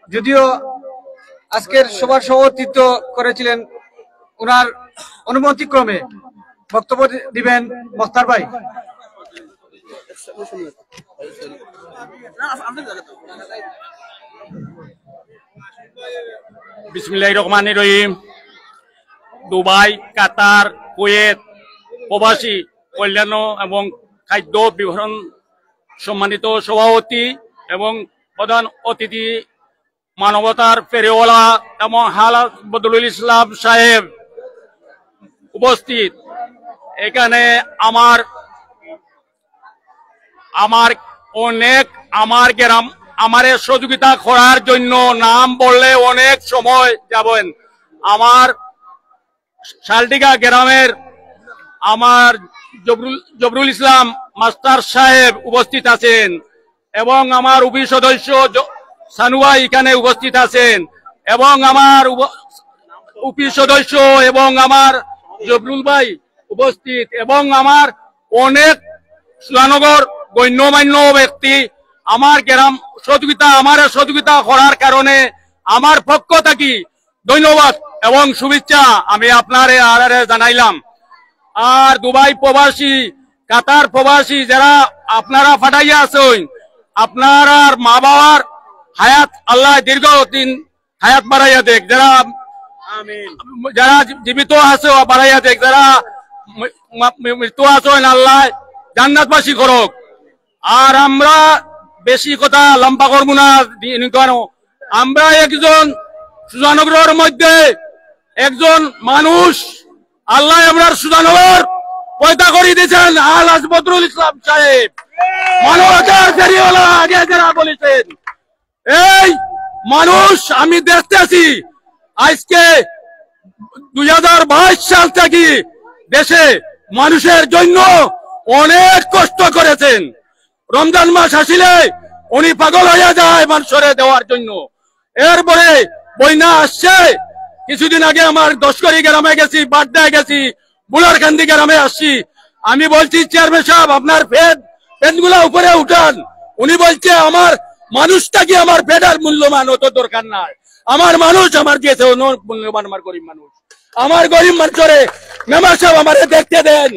যদিও আজকের সভার সভাপতিত্ব করেছিলেন, ওনার অনুমতি ক্রমে বক্তব্য দিবেন মোখতার ভাই। বিসমিল্লাহির রহমানির রহিম। দুবাই, কাতার, কুয়েত প্রবাসী কল্যাণ এবং খাদ্য বিতরণ সম্মানিত সভাপতি এবং প্রধান অতিথি মানবতার ফেরিওয়ালা এবং হালাত বদরুল ইসলাম সাহেব উপস্থিত, এখানে আমার গ্রাম আমার সহযোগিতা করার জন্য নাম বললে অনেক সময় যাবেন। আমার শালটিকা গ্রামের আমার জবরুল ইসলাম মাস্টার সাহেব উপস্থিত আছেন এবং আমার উপি সদস্য সানুয়া এখানে উপস্থিত আছেন এবং আমার উপি সদস্য এবং আমার জবরুল ভাই উপস্থিত এবং আমার অনেক সুরানগর গণ্যমান্য ব্যক্তি আমার গ্রাম সহযোগিতা করার কারণে আমার পক্ষ থেকে ধন্যবাদ এবং শুভেচ্ছা আমি আপনারে আরে জানাইলাম। আর দুবাই প্রবাসী, কাতার প্রবাসী যারা আপনারা ফাটাইয়া আছেন, আপনার মা বাবার হায়াত আল্লাহ দীর্ঘদিন হায়াত বাড়াইয়া দেখ, যারা জীবিত আছে বাড়াইয়া দেখ, যারা মৃত্যু আছেন আল্লাহ জান্নাতবাসী করুক। আর আমরা বেশি কথা লম্বা করবো না, আমরা একজন সুজানগরের মধ্যে একজন মানুষ, আল্লাহ আমরা সুজানগর পয়দা করে দিয়েছেন আলহাজ বদরুল ইসলাম সাহেব, মানবতার ফেরিওয়ালা আগে যারা বলেছেন। এই মানুষ আমি দেখতেছি আজকে 2022 সাল থেকে দেশে মানুষের জন্য অনেক কষ্ট করেছেন। রমজান মাস আসিলে উনি পাগল হয়ে যায় মানুষের দেওয়ার জন্য। এরপরে বন্যা আসছে, কিছুদিন আগে আমার দশকরি গ্রামে গেছি, বাড্ডায় গেছি, বুলারকান্দি গ্রামে আসছি। আমি বলছি চেয়ারম্যান সাহেব আপনার ফেড গুলা উপরে উঠান। উনি বলছে আমার মানুষটা কি, আমার ফেডার মূল্যমান অত দরকার নাই, আমার মানুষ আমার দিয়েছে মূল্যবান, আমার গরিব মানুষ, আমার গরিব মানুষের মেম্বার সাহেব আমার দেখতে দেন।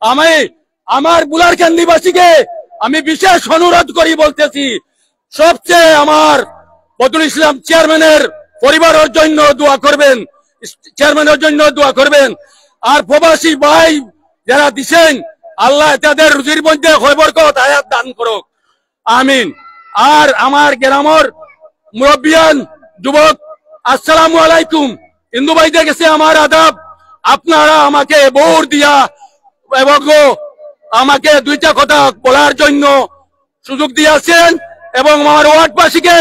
আমি আমার বুলারকান্দিবাসীকে আমি বিশেষ অনুরোধ করি বলতেছি, সবচেয়ে আমার বদরুল ইসলাম চেয়ারম্যানের পরিবারের জন্য দোয়া করবেন, চেয়ারম্যানের জন্য দোয়া করবেন। আর প্রবাসী ভাই যারা দিছেন আল্লাহ তাদের রুজির মধ্যে বরকত হায়াত দান করুক, আমিন। আর আমার গ্রামের মুরব্বিয়ান যুবক আসসালামু আলাইকুম, হিন্দু ভাইদের কাছে আমার আদাব। আপনারা আমাকে ভোট দিয়া এবং আমাকে দুইটা কথা বলার জন্য সুযোগ দিয়েছেন এবং আমার ওয়ার্ডবাসীকে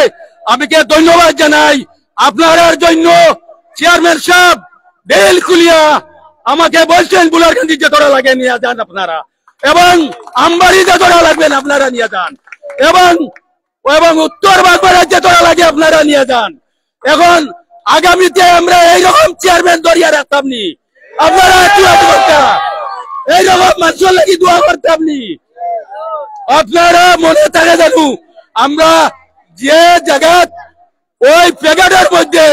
আমি ধন্যবাদ জানাই। আপনার জন্য চেয়ারম্যান সাহেব বেল খুলিয়া আমাকে বলছেন বুলারকান্দি যে তোরা লাগে নিয়ে যান আপনারা, এবং আমবাড়ি যে তোরা লাগবেন আপনারা নিয়ে যান, এবং উত্তর বাগবাড়ার যে তোরা লাগে আপনারা নিয়ে যান। এখন আগামীতে আমরা এইরকম চেয়ারম্যান ধরিয়া রাখতাম নি, আপনারা এইরকম মানুষের লাগি দোয়া করতাম নি। আপনারা মনে থাকে জানু আমরা যে জায়গা ওই প্যাকেটের মধ্যে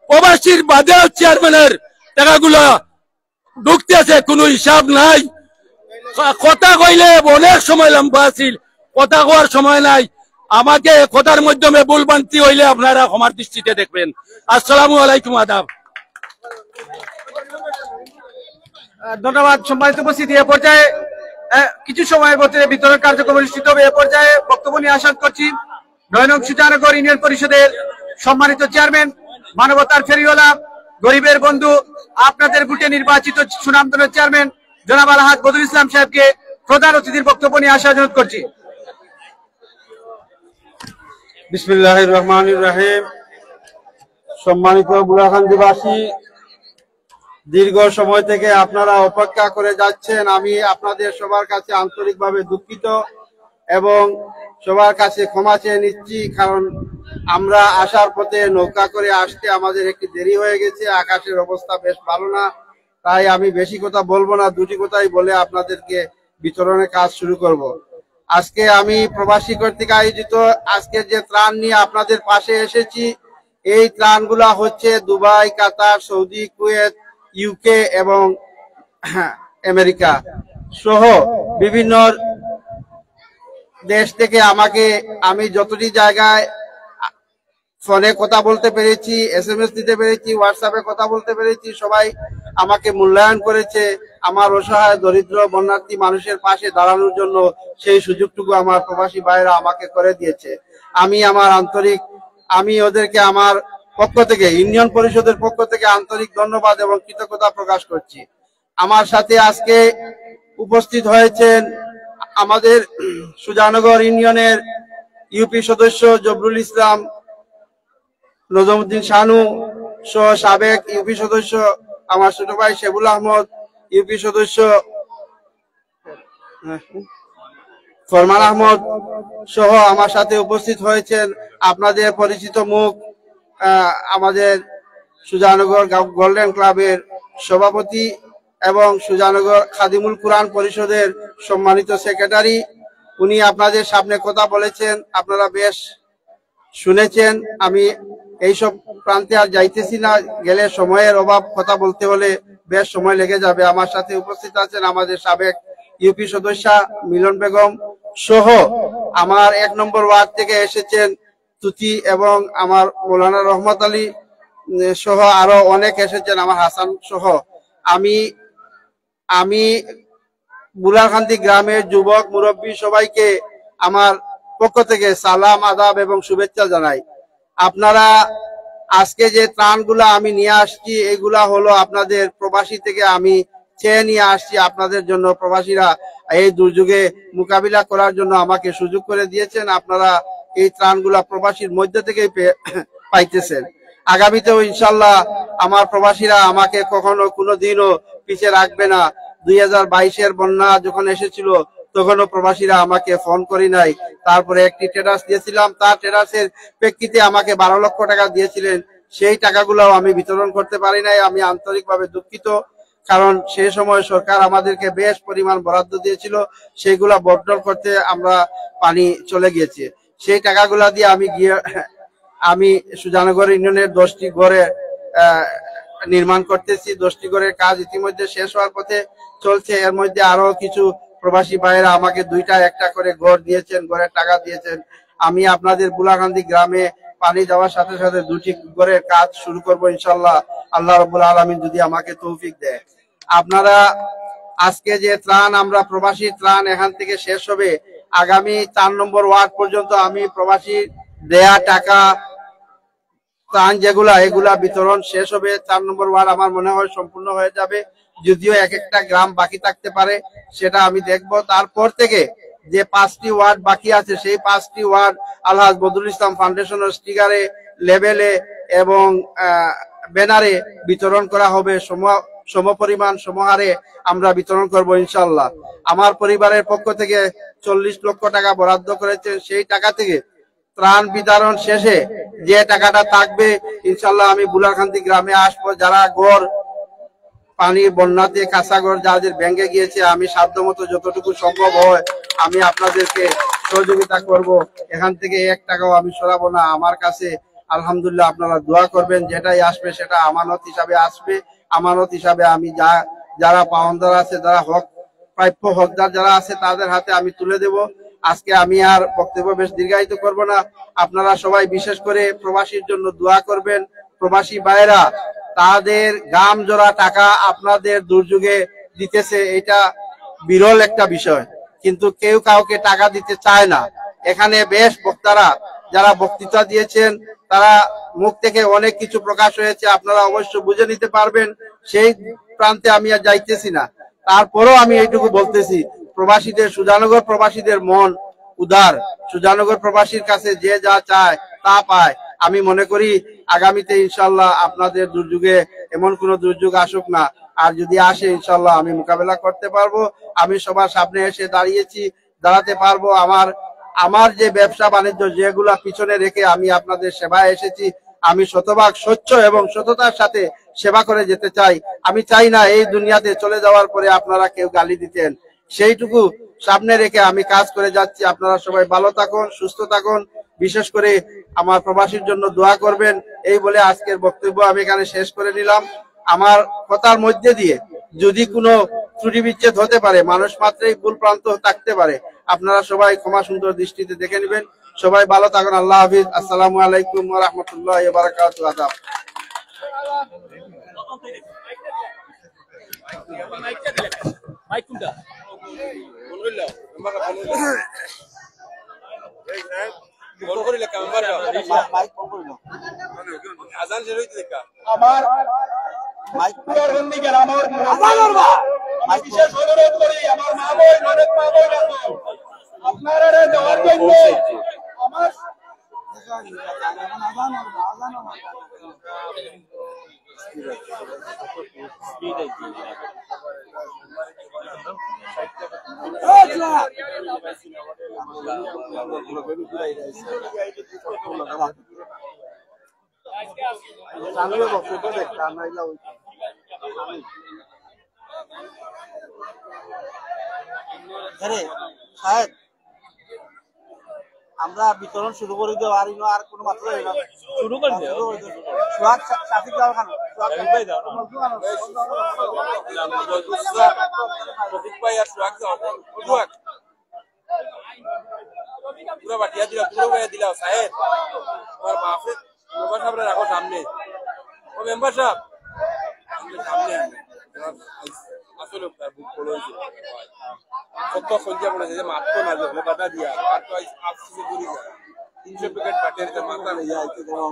প্রবাসীর বাদে চেয়ারম্যানের টাকাগুলা ঢুকতেছে, কোনো হিসাব নাই। কথা কইলে অনেক সময় লম্বা আছিল, কথা কওয়ার সময় নাই। আমাকে কথার মাধ্যমে ভুল বান্তি হইলে আপনারা ক্ষমার দৃষ্টিতে দেখবেন। আসসালামু আলাইকুম, আদাব। ধন্যবাদ সম্মানিত উপস্থিতি। এ পর্যায়ে কিছু সময়ের মধ্যে বিতরণ কার্যক্রম অনুষ্ঠিত হবে। এ পর্যায়ে বক্তব্য নিয়ে আশা করছি 9 নং সুজানগর ইউনিয়ন পরিষদের সম্মানিত চেয়ারম্যান, মানবতার ফেরিওয়ালা, গরিবের বন্ধু, আপনাদের ভোটে নির্বাচিত সুনামধন্য চেয়ারম্যান জনাব আলহাজ বদরুল ইসলাম সাহেবকে প্রধান অতিথির বক্তব্য নিয়ে আসা অনুরোধ করছি। বিসমিল্লাহির রহমানির রহিম। সম্মানিত বুলারকান্দিবাসী, দীর্ঘ সময় থেকে আপনারা অপেক্ষা করে যাচ্ছেন, আমি আপনাদের সবার কাছে আন্তরিকভাবে দুঃখিত এবং সবার কাছে ক্ষমা চেয়ে নিচ্ছি। কারণ আমরা আসার পথে নৌকা করে আসতে আমাদের একটু দেরি হয়ে গেছে, আকাশের অবস্থা বেশ ভালো না, তাই আমি বেশি কথা বলবো না, দুটি কথাই বলে আপনাদেরকে বিতরণের কাজ শুরু করব। আজকে আমি প্রবাসী কর্তৃক আয়োজিত আজকে যে ত্রাণ নিয়ে আপনাদের পাশে এসেছি, এই ত্রাণগুলা হচ্ছে দুবাই, কাতার, সৌদি, কুয়েত, ইউকে এবং আমেরিকা সহ বিভিন্ন দেশ থেকে আমি যতটি জায়গায় ফোনে কথা বলতে পেরেছি, SMS দিতে পেরেছি, হোয়াটসঅ্যাপে কথা বলতে পেরেছি, সবাই আমাকে মূল্যায়ন করেছে। আমার অসহায় দরিদ্র বন্যার্থী মানুষের পাশে দাঁড়ানোর জন্য সেই সুযোগটুকু আমার প্রবাসী ভাইরা আমাকে করে দিয়েছে। আমি ওদেরকে আমার পক্ষ থেকে, ইউনিয়ন পরিষদের পক্ষ থেকে আন্তরিক ধন্যবাদ এবং কৃতজ্ঞতা প্রকাশ করছি। আমার সাথে আজকে উপস্থিত হয়েছেন আমাদের সুজানগর ইউনিয়নের ইউপি সদস্য জবরুল ইসলাম, নজমুদ্দিন শানু সহ সাবেক ইউপি সদস্য আমার ছোট ভাই শেবুল আহমদ, ইউপি সদস্য ফরমান আহমদ সহ আমার সাথে উপস্থিত হয়েছেন আপনাদের পরিচিত মুখ, আমাদের সুজানগর গোল্ডেন ক্লাবের সভাপতি এবং সুজানগর খাদিমুল কুরআন পরিষদের সম্মানিত সেক্রেটারি উনি আপনাদের সামনে কথা বলেছেন, আপনারা বেশ শুনেছেন। আমি এইসব প্রান্তে আর যাইতেছি না, গেলে সময়ের অভাব, কথা বলতে হলে বেশ সময় লেগে যাবে। আমার সাথে উপস্থিত আছেন আমাদের সাবেক ইউপি সদস্যা মিলন বেগম সহ আমার 1 নম্বর ওয়ার্ড থেকে এসেছেন তুতি এবং আমার মৌলানা রহমত আলী সহ আরো অনেক এসেছেন, আমার হাসান সহ। আমি বুলারকান্দি গ্রামের যুবক মুরব্বী সবাইকে আমার পক্ষ থেকে সালাম, আদাব এবং শুভেচ্ছা জানাই। আপনারা আজকে যে ত্রাণগুলা আমি নিয়ে আসছি, এগুলা হলো আপনাদের প্রবাসী থেকে আমি চেয়ে নিয়ে আসছি আপনাদের জন্য। প্রবাসীরা এই দুর্যোগে মোকাবিলা করার জন্য আমাকে সুযোগ করে দিয়েছেন। আপনারা এই ত্রাণগুলা প্রবাসীর মধ্যে থেকেই পাইতেছেন। আগামীতেও ইনশাল্লাহ আমার প্রবাসীরা আমাকে কখনো কোনোদিনও পিছিয়ে রাখবে না। 2022-এর বন্যা যখন এসেছিল তখনও প্রবাসীরা আমাকে ফোন করি নাই। তারপরে একটি টেরাস দিয়েছিলাম, তার টেরাসের প্রেক্ষিতে আমাকে 12 লক্ষ টাকা দিয়েছিলেন। সেই টাকাগুলো আমি বিতরণ করতে পারি নাই। আমি আন্তরিকভাবে দুঃখিত, কারণ সেই সময় সরকার আমাদেরকে বেশ পরিমাণ বরাদ্দ দিয়েছিল, সেইগুলা বন্টন করতে আমরা পানি চলে গিয়েছে। সেই টাকাগুলা দিয়ে আমি সুজানগর ইউনিয়নের 10টি ঘরে নির্মাণ করতেছি। 10টি ঘরের কাজ ইতিমধ্যে শেষ হওয়ার পথে চলছে। এর মধ্যে আরো কিছু প্রবাসী ভাইয়েরা আমাকে 2টা 1টা করে ঘর দিয়েছেন, ঘরের টাকা দিয়েছেন। আমি আপনাদের বুলাকান্দি গ্রামে পানি যাওয়ার সাথে সাথে 2টি ঘরের কাজ শুরু করব ইনশাল্লাহ, আল্লাহ রাব্বুল আলামিন যদি আমাকে তৌফিক দেয়। আপনারা আজকে যে ত্রাণ, আমরা প্রবাসী ত্রাণ এখান থেকে শেষ হবে, আগামী 4 নম্বর ওয়ার্ড পর্যন্ত আমি প্রবাসী দেয়া টাকা ত্রাণ এগুলা বিতরণ শেষ হবে। 4 নম্বর ওয়ার্ড আমার মনে হয় সম্পূর্ণ হয়ে যাবে, যদিও এক একটা গ্রাম বাকি থাকতে পারে, সেটা আমি দেখব। তারপর থেকে যে 5টি ওয়ার্ড বাকি আছে, সেই 5টি ওয়ার্ড আলহাজ বদরুল ইসলাম ফাউন্ডেশনের স্টিকারে, লেবেলে এবং ব্যানারে বিতরণ করা হবে। সমপরিমাণ সমহারে আমরা বিতরণ করব ইনশাল্লাহ। আমার পরিবারের পক্ষ থেকে 40 লক্ষ টাকা বরাদ্দ করেছেন। সেই টাকা থেকে ত্রাণ বিতরণ শেষে যে টাকাটা থাকবে ইনশাল্লাহ আমি বুলারকান্দি গ্রামে আসবো। যারা ঘর পানির বন্যাতে কাঁচা ঘর যাদের ভেঙে গিয়েছে, আমি সাধ্যমতো যতটুকু সম্ভব হয় আমি আপনাদেরকে সহযোগিতা করব। এখান থেকে 1 টাকাও আমি সরাবো না। আমার কাছে আলহামদুলিল্লাহ আপনারা দোয়া করবেন, যেটাই আসবে সেটা আমানত হিসাবে আসবে। আমানত হিসাবে আমি যারা পাওনাদার আছে, যারা প্রাপ্য হকদার যারা আছে, তাদের হাতে আমি তুলে দেব। আজকে আমি আর বক্তব্য বেশ দীর্ঘায়িত করব না। আপনারা সবাই বিশেষ করে প্রবাসীর জন্য দোয়া করবেন। প্রবাসী ভাইয়েরা তাদের গাম জোড়া টাকা আপনাদের দুর্যোগে দিতেছে, এটা বিরল একটা বিষয়, কিন্তু কেউ কাউকে টাকা দিতে চায় না। এখানে বেশ বক্তারা যারা বক্তৃতা দিয়েছেন, তারা মুখ থেকে অনেক কিছু প্রকাশ হয়েছে, আপনারা অবশ্য বুঝে নিতে পারবেন। সেই প্রান্তে আমি আর যাইতেছি না। তারপরও আমি এইটুকু বলতেছি, প্রবাসীদের, সুজানগর প্রবাসীদের মন উদার। সুজানগর প্রবাসীর কাছে যে যা চায় তা পায়। আমি মনে করি আগামীতে ইনশাল্লাহ আপনাদের দুর্যোগে এমন কোনো দুর্যোগ আসুক না, আর যদি আসে ইনশাল্লাহ আমি মোকাবেলা করতে পারবো। আমি সবার সামনে এসে দাঁড়াতে পারবো। আমার যে ব্যবসা বাণিজ্য যেগুলা পিছনে রেখে আমি আপনাদের সেবায় এসেছি, আমি শতভাগ স্বচ্ছ এবং সততার সাথে সেবা করে যেতে চাই। আমি চাই না এই দুনিয়াতে চলে যাওয়ার পরে আপনারা কেউ গালি দিতেন। সেইটুকু সামনে রেখে আমি কাজ করে যাচ্ছি। আপনারা সবাই ভালো থাকুন, সুস্থ থাকুন, বিশেষ করে আমার প্রবাসীর জন্য দোয়া করবেন। এই বলে আজকের বক্তব্য আমি এখানে শেষ করে নিলাম। আমার কথার মধ্যে দিয়ে যদি কোনো ত্রুটি বিচ্ছেদ হতে পারে, মানুষ মাত্রই ভুল প্রান্ত থাকতে পারে, আপনারা সবাই ক্ষমা সুন্দর দৃষ্টিতে দেখে নেবেন। সবাই ভালো থাকুন। আল্লাহ হাফিজ। আসসালামু আলাইকুম ওয়া রাহমাতুল্লাহি ওয়া বারাকাতুহু। আদাব। বিশেষ অনুরোধ করি আমার মা বোন, অনেক মা বোন আছে, আপনারা দেওয়ার জন্য আমার अरे शायद আমরা বিতরণ শুরু করে দেব আর আর কোনো মাত্রা শুরু করে দেব সোহাগ ট্রাফিক দাও খান ট্রাফিক পাই আর সোহাগ সোহাগ পুরো বাটিয়া দিলা পুরো বাটিয়া দিলা সাহেব আর বাপরে মেম্বার সাহেব রাখো সামনে ও মেম্বার সাহেব সামনে আসলে বুক করে হয়েছে কত সংখ্যা পড়েছে যে মাত্র না যে বাধা দিয়া আর তো আপসি গুলি যায় 300 প্যাকেট পাটের তো মাথা নেই যায় তো কোনো